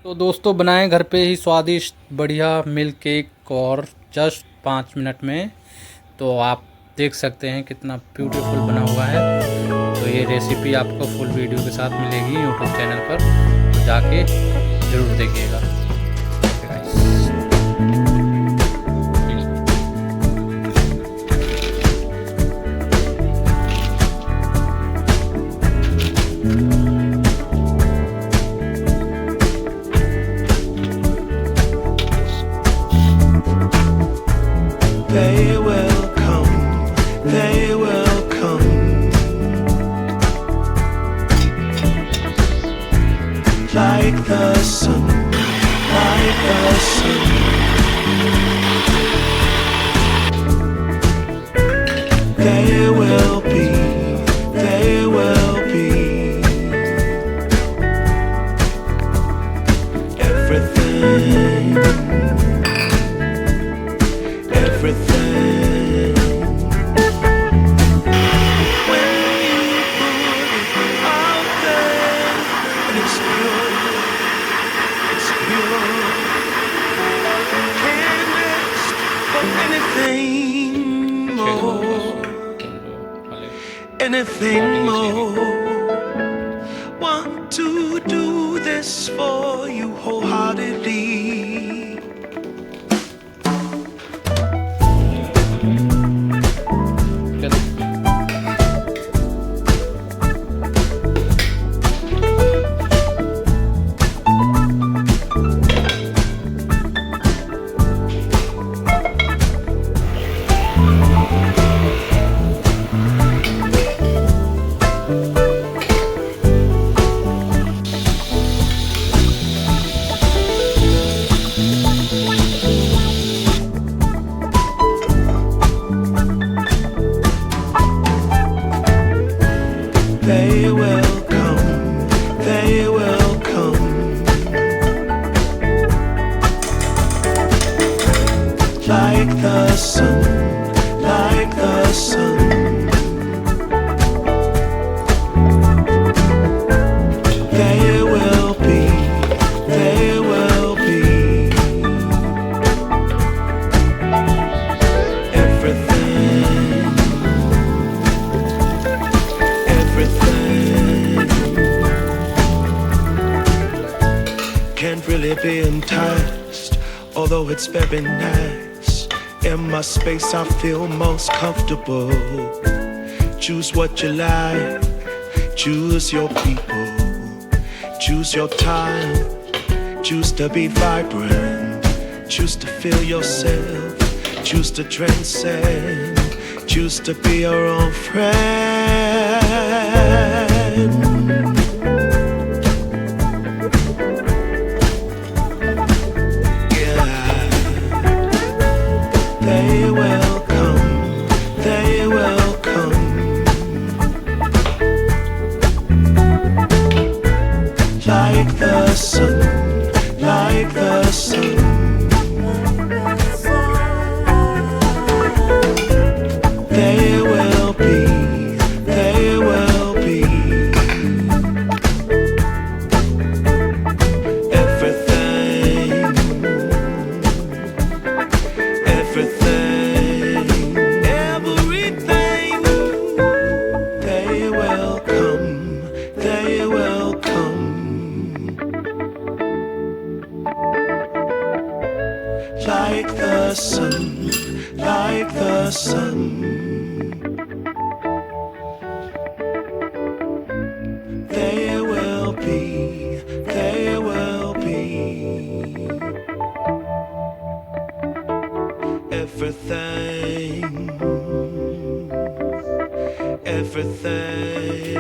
तो दोस्तों बनाएं घर पे ही स्वादिष्ट बढ़िया मिल्क केक और जस्ट 5 मिनट में। तो आप देख सकते हैं कितना ब्यूटीफुल बना हुआ है। तो ये रेसिपी आपको फुल वीडियो के साथ मिलेगी यूट्यूब चैनल पर, तो जाके ज़रूर देखिएगा। Okay guys. They will come, they will come, like the sun, like the sun. They will be, they will be everything, everything. When you put it out there, and it's pure, can't ask for anything more, anything more. Want to do this for you wholeheartedly. They will come, they will come, like the sun, like the sun. They will be, they will be everything, everything. Can't really be enticed, although it's very nice. In my space I feel most comfortable. Choose what you like, choose your people, choose your time, choose to be vibrant, choose to feel yourself, choose to transcend, choose to be your own friend. They will come, they will come, like the sun, like the sun. They will be, they will be everything, everything, everything. They will come, they will come, like the sun, like the sun. They will be, they will be everything, everything.